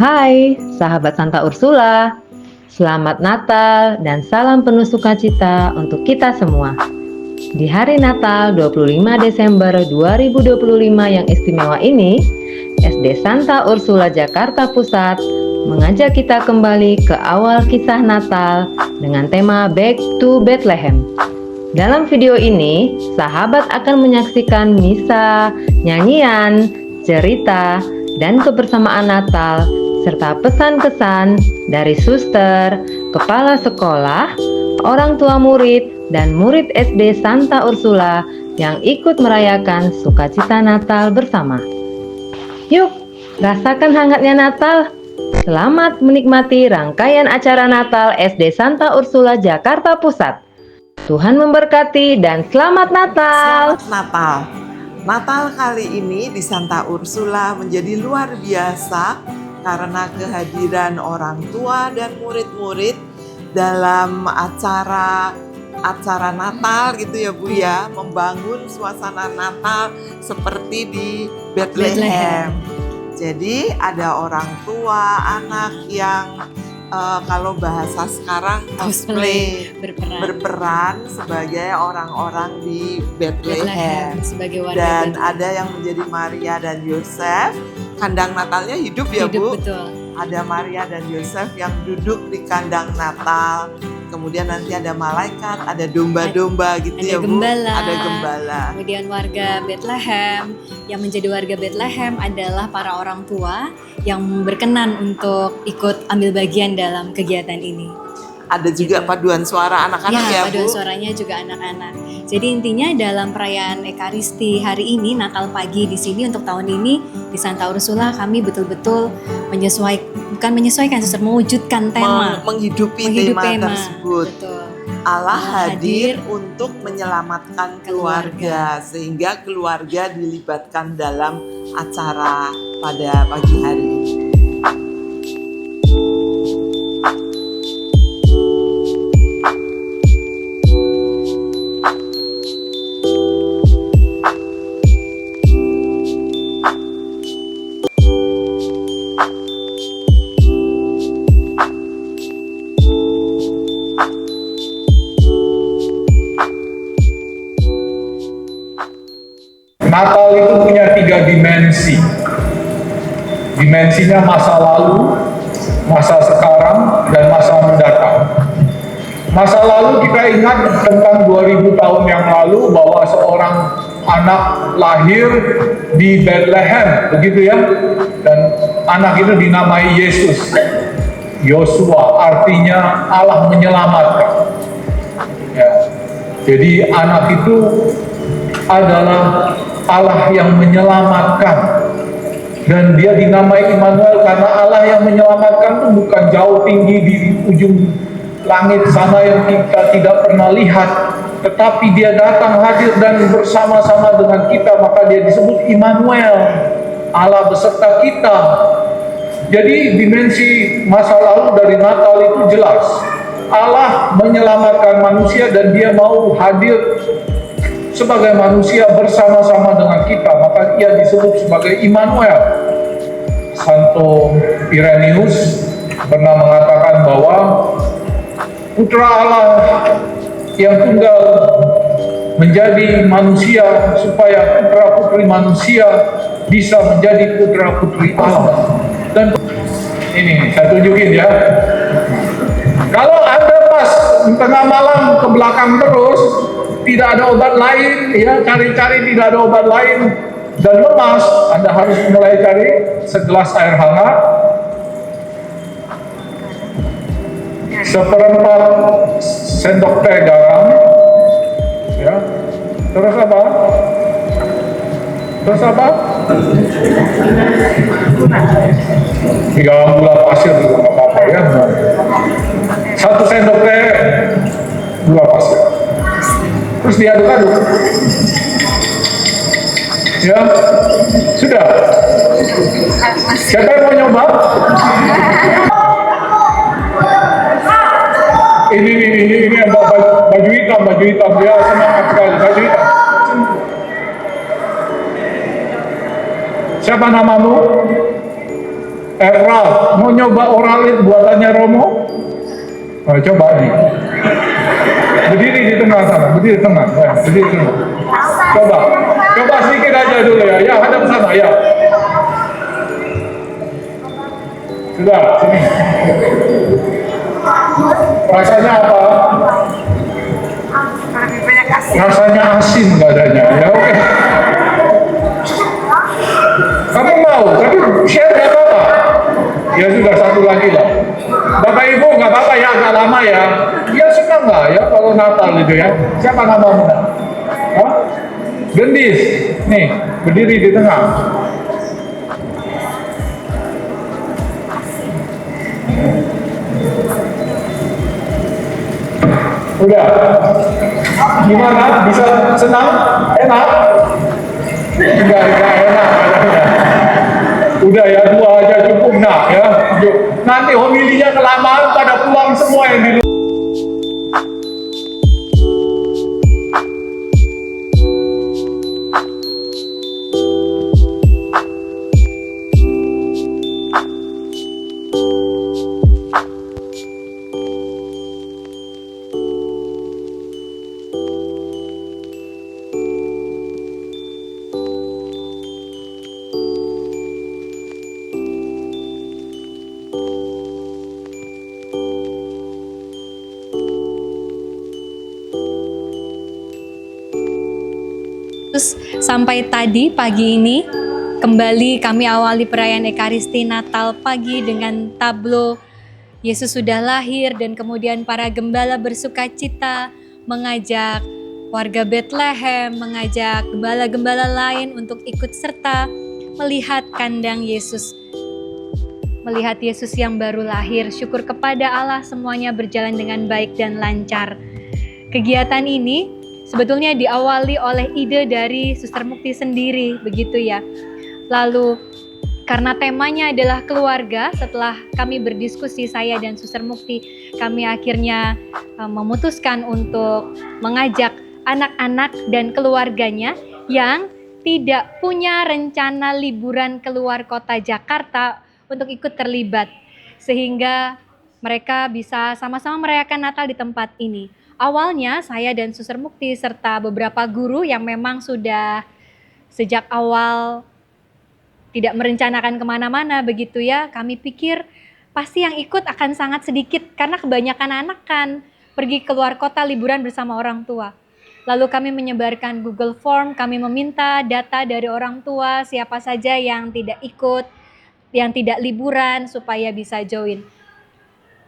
Hai, sahabat Santa Ursula. Selamat Natal dan salam penuh sukacita untuk kita semua. Di hari Natal 25 Desember 2025 yang istimewa ini, SD Santa Ursula Jakarta Pusat mengajak kita kembali ke awal kisah Natal dengan tema Back to Bethlehem. Dalam video ini, sahabat akan menyaksikan misa, nyanyian, cerita, dan kebersamaan Natal, serta pesan-kesan dari suster, kepala sekolah, orang tua murid, dan murid SD Santa Ursula yang ikut merayakan sukacita Natal bersama. Yuk, rasakan hangatnya Natal. Selamat menikmati rangkaian acara Natal SD Santa Ursula Jakarta Pusat. Tuhan memberkati dan selamat Natal. Selamat Natal. Natal kali ini di Santa Ursula menjadi luar biasa karena kehadiran orang tua dan murid-murid dalam acara Natal gitu ya Bu ya, membangun suasana Natal seperti di Bethlehem. Jadi ada orang tua, anak yang kalau bahasa sekarang cosplay berperan sebagai orang-orang di Bethlehem sebagai warga dan Bethlehem. Ada yang menjadi Maria dan Yosef. Kandang Natalnya hidup ya Bu. Betul. Ada Maria dan Yosef yang duduk di kandang Natal. Kemudian nanti ada malaikat, ada domba-domba gitu ada ya Bu. Ada gembala. Kemudian warga Bethlehem, yang menjadi warga Bethlehem adalah para orang tua yang berkenan untuk ikut ambil bagian dalam kegiatan ini. Ada juga paduan suara anak-anak ya Bu? Paduan suaranya juga anak-anak. Jadi intinya dalam perayaan Ekaristi hari ini, Natal pagi di sini untuk tahun ini di Santa Ursula kami betul-betul menyesuaikan, mewujudkan tema. Menghidupi tema tersebut. Betul. Allah hadir untuk menyelamatkan keluarga sehingga keluarga dilibatkan dalam acara pada pagi hari. Natal itu punya 3 dimensi. Dimensinya masa lalu, masa sekarang, dan masa mendatang. Masa lalu kita ingat tentang 2000 tahun yang lalu bahwa seorang anak lahir di Bethlehem, begitu ya. Dan anak itu dinamai Yesus. Yosua artinya Allah menyelamatkan. Ya. Jadi anak itu adalah Allah yang menyelamatkan, dan dia dinamai Immanuel karena Allah yang menyelamatkan itu bukan jauh tinggi di ujung langit sana yang kita tidak pernah lihat, tetapi dia datang hadir dan bersama-sama dengan kita, maka dia disebut Immanuel, Allah beserta kita. Jadi dimensi masa lalu dari Natal itu jelas, Allah menyelamatkan manusia dan dia mau hadir sebagai manusia bersama-sama dengan kita, maka ia disebut sebagai Immanuel. Santo Irenaeus pernah mengatakan bahwa Putra Allah yang tunggal menjadi manusia supaya putra-putri manusia bisa menjadi putra-putri Allah. Dan ini saya tunjukin ya. Kalau Anda pas tengah malam ke belakang terus, tidak ada obat lain, ya cari-cari tidak ada obat lain dan lemas, Anda harus mulai cari segelas air hangat, seperempat sendok teh garam, ya, terus apa? Ya gula pasir juga nggak apa-apa ya. 1 sendok teh gula pasir. Terus diaduk-aduk. Ya, sudah. Siapa yang mau nyoba? Ini yang baju hitam dia semangat sekali, baju hitam. Siapa namamu? Ralph, mau nyoba oralit buatannya Romo? Oh, coba nih. Berdiri di tengah sana, berdiri di tengah. Berdiri di tengah. Coba sedikit aja dulu ya. Ya, hadap sana ya. Sudah, sini. Rasanya apa? Rasanya asin badannya. Ya, oke. Kamu mau, tapi share nggak apa-apa. Ya sudah, satu lagi lah. Bapak Ibu nggak apa-apa ya, agak lama ya. Ya senang lah ya kalau Natal itu ya. Siapa namamu? Hah? Gendis. Nih, berdiri di tengah. Udah. Gimana? Bisa senang? Enak? Enggak enak. Udah ya, 2 aja cukup. Nah ya, yuk. Nanti homilinya kelamaan pada pulang semua yang di luar. Terus sampai tadi pagi ini kembali kami awali perayaan Ekaristi Natal pagi dengan tablo Yesus sudah lahir dan kemudian para gembala bersukacita mengajak warga Bethlehem, mengajak gembala-gembala lain untuk ikut serta melihat kandang Yesus. Melihat Yesus yang baru lahir, syukur kepada Allah semuanya berjalan dengan baik dan lancar. Kegiatan ini sebetulnya diawali oleh ide dari Suster Mukti sendiri, begitu ya. Lalu karena temanya adalah keluarga, setelah kami berdiskusi saya dan Suster Mukti, kami akhirnya memutuskan untuk mengajak anak-anak dan keluarganya yang tidak punya rencana liburan keluar kota Jakarta untuk ikut terlibat, sehingga mereka bisa sama-sama merayakan Natal di tempat ini. Awalnya saya dan Suster Mukti serta beberapa guru yang memang sudah sejak awal tidak merencanakan kemana-mana begitu ya, kami pikir pasti yang ikut akan sangat sedikit karena kebanyakan anak kan pergi keluar kota liburan bersama orang tua. Lalu kami menyebarkan Google Form, kami meminta data dari orang tua siapa saja yang tidak ikut, yang tidak liburan supaya bisa join.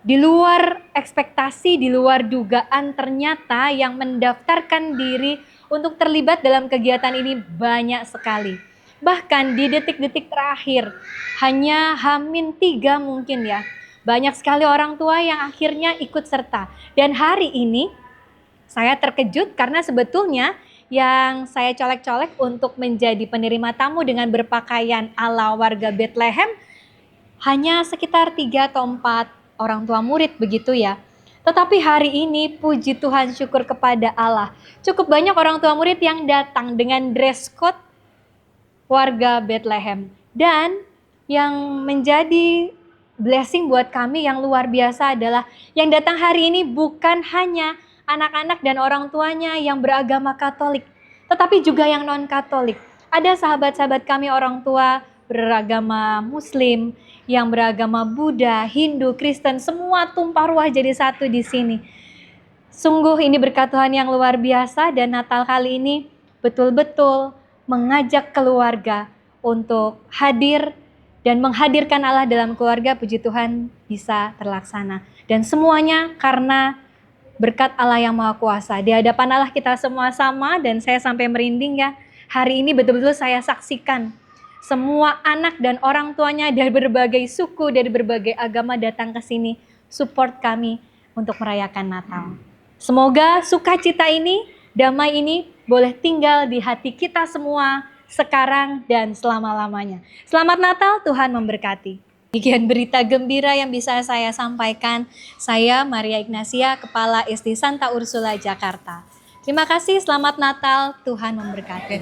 Di luar ekspektasi, di luar dugaan, ternyata yang mendaftarkan diri untuk terlibat dalam kegiatan ini banyak sekali. Bahkan di detik-detik terakhir, hanya H-3 mungkin ya, banyak sekali orang tua yang akhirnya ikut serta. Dan hari ini saya terkejut karena sebetulnya yang saya colek-colek untuk menjadi penerima tamu dengan berpakaian ala warga Bethlehem hanya sekitar 3 atau 4 orang tua murid begitu ya. Tetapi hari ini puji Tuhan, syukur kepada Allah, cukup banyak orang tua murid yang datang dengan dress code warga Bethlehem. Dan yang menjadi blessing buat kami yang luar biasa adalah yang datang hari ini bukan hanya anak-anak dan orang tuanya yang beragama Katolik, tetapi juga yang non-Katolik. Ada sahabat-sahabat kami orang tua beragama Muslim, yang beragama Buddha, Hindu, Kristen, semua tumpah ruah jadi satu di sini. Sungguh ini berkat Tuhan yang luar biasa, dan Natal kali ini betul-betul mengajak keluarga untuk hadir dan menghadirkan Allah dalam keluarga. Puji Tuhan bisa terlaksana. Dan semuanya karena berkat Allah yang Maha Kuasa. Di hadapan Allah kita semua sama, dan saya sampai merinding ya. Hari ini betul-betul saya saksikan semua anak dan orang tuanya dari berbagai suku, dari berbagai agama datang ke sini support kami untuk merayakan Natal. Semoga sukacita ini, damai ini boleh tinggal di hati kita semua sekarang dan selama-lamanya. Selamat Natal, Tuhan memberkati. Demikian berita gembira yang bisa saya sampaikan. Saya Maria Ignacia, Kepala SD Santa Ursula Jakarta. Terima kasih, selamat Natal, Tuhan memberkati.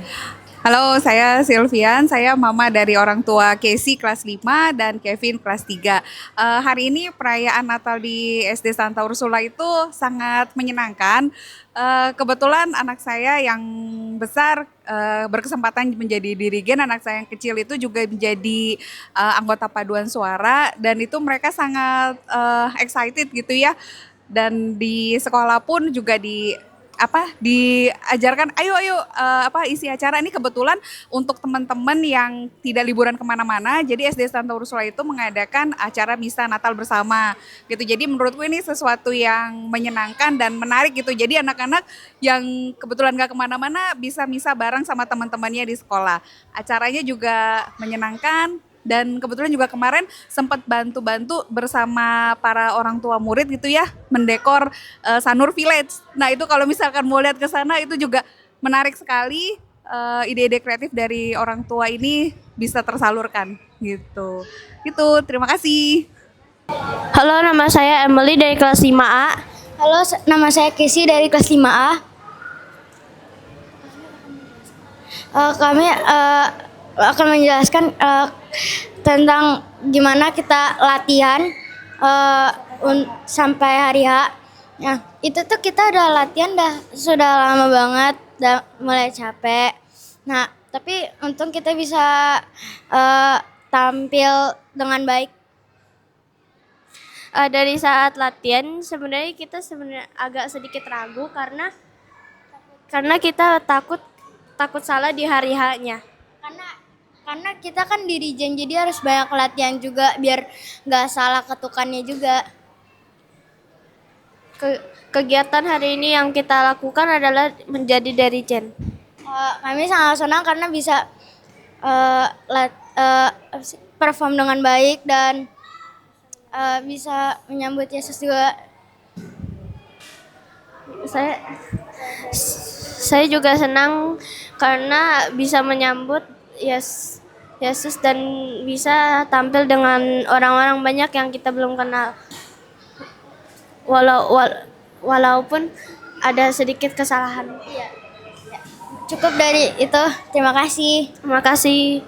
Halo, saya Sylvian. Saya mama dari orang tua Casey kelas 5 dan Kevin kelas 3. Hari ini perayaan Natal di SD Santa Ursula itu sangat menyenangkan. Kebetulan anak saya yang besar berkesempatan menjadi dirigen, anak saya yang kecil itu juga menjadi anggota paduan suara, dan itu mereka sangat excited gitu ya. Dan di sekolah pun juga diajarkan ayo ayo isi acara ini. Kebetulan untuk teman-teman yang tidak liburan kemana-mana, jadi SD Santa Ursula itu mengadakan acara misa Natal bersama gitu. Jadi menurutku ini sesuatu yang menyenangkan dan menarik gitu. Jadi anak-anak yang kebetulan gak kemana-mana bisa misa bareng sama teman-temannya di sekolah. Acaranya juga menyenangkan. Dan kebetulan juga kemarin sempat bantu-bantu bersama para orang tua murid gitu ya, mendekor Sanur Village. Nah itu kalau misalkan mau lihat ke sana itu juga menarik sekali, ide-ide kreatif dari orang tua ini bisa tersalurkan gitu. Itu, terima kasih. Halo, nama saya Emily dari kelas 5A. Halo, nama saya Casey dari kelas 5A. Kami akan menjelaskan tentang gimana kita latihan sampai hari H. Nah, itu tuh kita udah latihan sudah lama banget, udah mulai capek. Nah, tapi untung kita bisa tampil dengan baik. Dari saat latihan sebenarnya kita agak sedikit ragu karena kita takut salah di hari H-nya. Karena kita kan dirijen, jadi harus banyak latihan juga biar nggak salah ketukannya juga. Kegiatan hari ini yang kita lakukan adalah menjadi dirijen. Kami sangat senang karena bisa perform dengan baik dan bisa menyambut Yesus juga. Saya juga senang karena bisa menyambut Yesus dan bisa tampil dengan orang-orang banyak yang kita belum kenal. Walaupun ada sedikit kesalahan. Cukup dari itu. Terima kasih. Terima kasih.